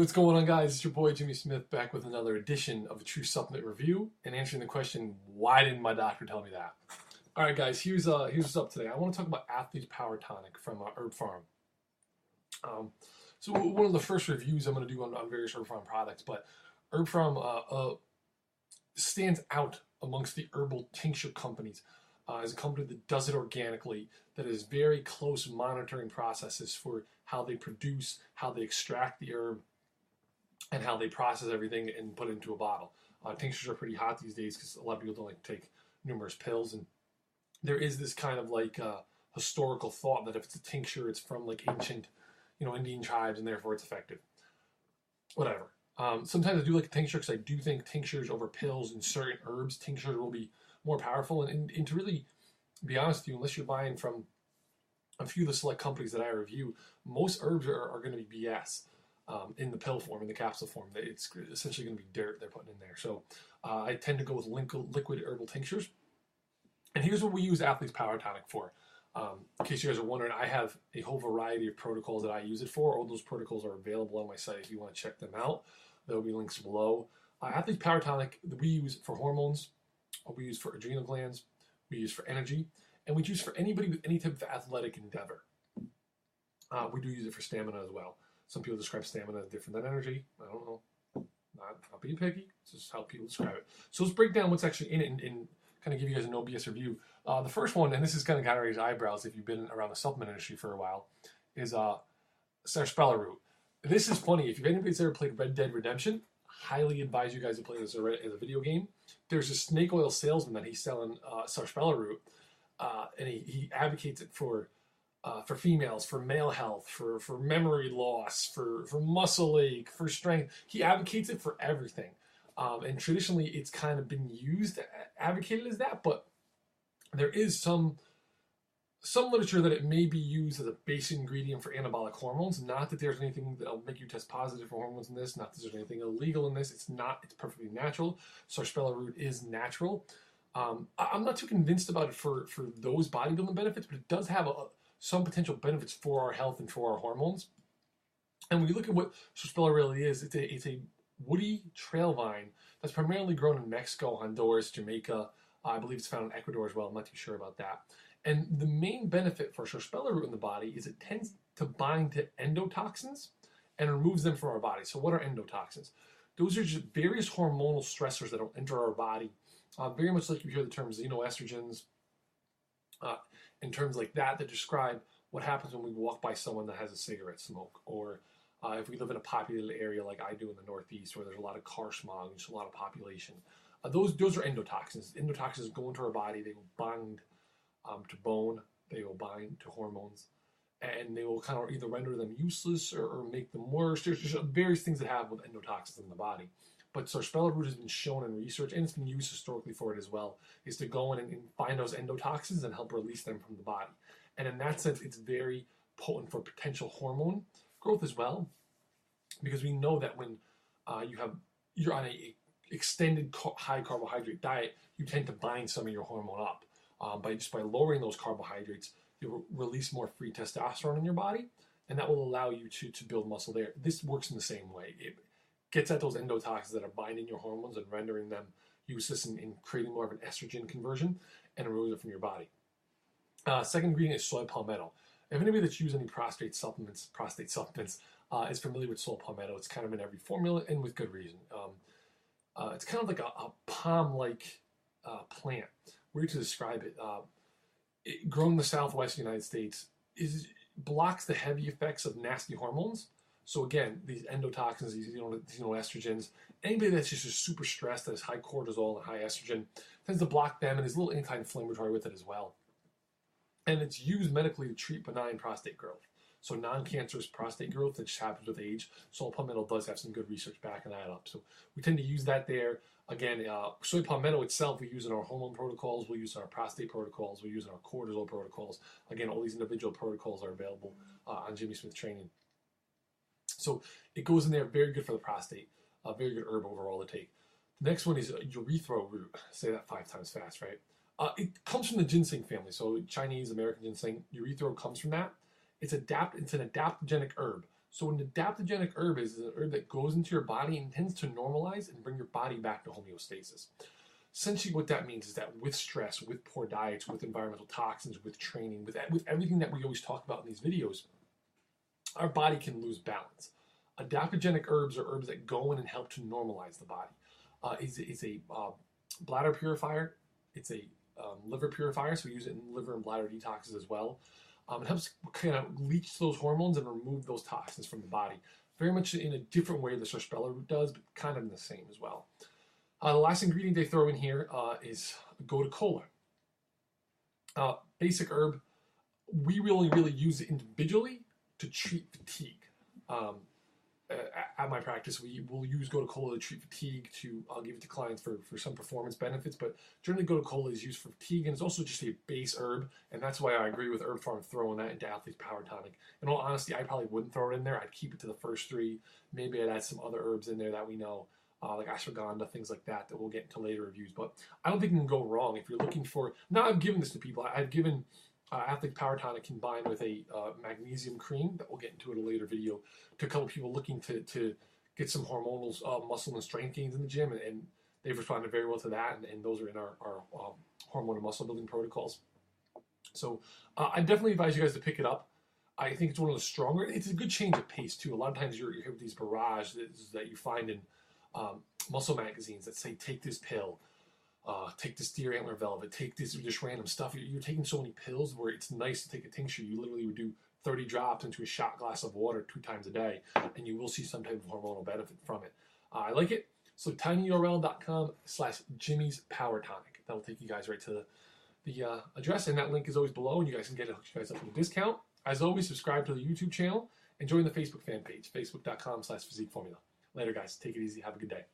what's going on, guys? It's your boy Jimmy Smith back with another edition of a True Supplement Review and answering the question, why didn't my doctor tell me that? All right, guys, here's what's up today. I want to talk about Athlete's Power Tonic from Herb Farm. So one of the first reviews I'm going to do on various Herb Farm products, but Herb Farm stands out amongst the herbal tincture companies as a company that does it organically, that has very close monitoring processes for how they produce, how they extract the herb, and how they process everything and put it into a bottle. Tinctures are pretty hot these days because a lot of people don't like to take numerous pills, and there is this kind of like historical thought that if it's a tincture, it's from like ancient, Indian tribes, and therefore it's effective. Whatever. Sometimes I do like a tincture because I do think tinctures over pills and certain herbs, tinctures will be more powerful. And to really be honest with you, unless you're buying from a few of the select companies that I review, most herbs are going to be BS in the pill form, in the capsule form. It's essentially going to be dirt they're putting in there. So I tend to go with liquid herbal tinctures. And here's what we use Athlete's Power Tonic for. In case you guys are wondering, I have a whole variety of protocols that I use it for. All those protocols are available on my site if you want to check them out. There will be links below. Athlete's Power Tonic we use for hormones, we use for adrenal glands, we use for energy, and we use for anybody with any type of athletic endeavor. We do use it for stamina as well. Some people describe stamina as different than energy. I don't know. Not being picky. It's just how people describe it. So let's break down what's actually in it and kind of give you guys a no BS review. The first one, and this is going to raise eyebrows if you've been around the supplement industry for a while, is sarsaparilla root. This is funny. If anybody's ever played Red Dead Redemption, highly advise you guys to play this as a video game. There's a snake oil salesman that he's selling sarsaparilla root, and he advocates it for females, for male health, for memory loss, for muscle ache, for strength. He advocates it for everything. And traditionally, it's kind of been advocated as that, but there is some literature that it may be used as a basic ingredient for anabolic hormones. Not that there's anything that'll make you test positive for hormones in this. Not that there's anything illegal in this. It's not. It's perfectly natural. Sarsaparilla root is natural. I'm not too convinced about it for those bodybuilding benefits, but it does have some potential benefits for our health and for our hormones. And when you look at what sarsaparilla really is, it's a woody trail vine that's primarily grown in Mexico, Honduras, Jamaica. I believe it's found in Ecuador as well. I'm not too sure about that. And the main benefit for sarsaparilla root in the body is it tends to bind to endotoxins and removes them from our body. So what are endotoxins? Those are just various hormonal stressors that will enter our body. Very much like you hear the term xenoestrogens, in terms like that describe what happens when we walk by someone that has a cigarette smoke, or if we live in a populated area like I do in the Northeast, where there's a lot of car smog and just a lot of population. Those are endotoxins. Endotoxins go into our body. They will bind to bone. They will bind to hormones, and they will kind of either render them useless or make them worse. There's just various things that happen with endotoxins in the body. But sarsaparilla root has been shown in research, and it's been used historically for it as well, is to go in and find those endotoxins and help release them from the body. And in that sense, it's very potent for potential hormone growth as well, because we know that when you're on a extended high carbohydrate diet, you tend to bind some of your hormone up. By lowering those carbohydrates, you'll release more free testosterone in your body, and that will allow you to build muscle there. This works in the same way. It gets at those endotoxins that are binding your hormones and rendering them useless and creating more of an estrogen conversion, and removes it from your body. Second ingredient is soy palmetto. If anybody that's used any prostate supplements is familiar with soy palmetto, it's kind of in every formula, and with good reason. It's kind of like a palm-like plant. Weird to describe it. Grown in the Southwest United States, blocks the heavy effects of nasty hormones. So again, these endotoxins, these estrogens, anybody that's just super stressed, that has high cortisol and high estrogen, tends to block them, and is a little anti-inflammatory with it as well. And it's used medically to treat benign prostate growth. So non-cancerous prostate growth that just happens with age. Soy palmetto does have some good research backing that up. So we tend to use that there. Again, soy palmetto itself we use in our hormone protocols, we use in our prostate protocols, we use in our cortisol protocols. Again, all these individual protocols are available on Jimmy Smith Training. So it goes in there, very good for the prostate, very good herb overall to take. The next one is urethra root. Say that 5 times fast, right? It comes from the ginseng family, so Chinese, American ginseng. Urethra comes from that. It's an adaptogenic herb. So an adaptogenic herb is an herb that goes into your body and tends to normalize and bring your body back to homeostasis. Essentially what that means is that with stress, with poor diets, with environmental toxins, with training, with everything that we always talk about in these videos, our body can lose balance. Adaptogenic herbs are herbs that go in and help to normalize the body. It's a bladder purifier. It's a liver purifier, so we use it in liver and bladder detoxes as well. It helps kind of leach those hormones and remove those toxins from the body. Very much in a different way the sarsaparilla root does, but kind of in the same as well. The last ingredient they throw in here is gotu kola. Basic herb. We really use it individually to treat fatigue. At my practice, we will use gotu kola to treat fatigue. I'll give it to clients for some performance benefits, but generally gotu kola is used for fatigue, and it's also just a base herb, and that's why I agree with Herb Farm throwing that into Athlete's Power Tonic. In all honesty, I probably wouldn't throw it in there. I'd keep it to the first three. Maybe I'd add some other herbs in there that we know, like ashwagandha, things like that we'll get into later reviews. But I don't think you can go wrong if you're looking for. Now I've given this to people. I've given Athlete's Power Tonic combined with a magnesium cream that we'll get into in a later video to a couple people looking to get some hormonal muscle and strength gains in the gym, and they've responded very well to that, and those are in our hormone and muscle building protocols. So I definitely advise you guys to pick it up. I think it's one of the stronger. It's a good change of pace too. A lot of times you're here with these barrages that you find in muscle magazines that say take this pill. Take this deer antler velvet, take this just random stuff. You're taking so many pills where it's nice to take a tincture. You literally would do 30 drops into a shot glass of water 2 times a day, and you will see some type of hormonal benefit from it. I like it. So tinyurl.com/Jimmy's Power Tonic. That'll take you guys right to the address, and that link is always below, and you guys can get it, hook you guys up with a discount. As always, subscribe to the YouTube channel and join the Facebook fan page, facebook.com/physiqueformula. Later, guys. Take it easy. Have a good day.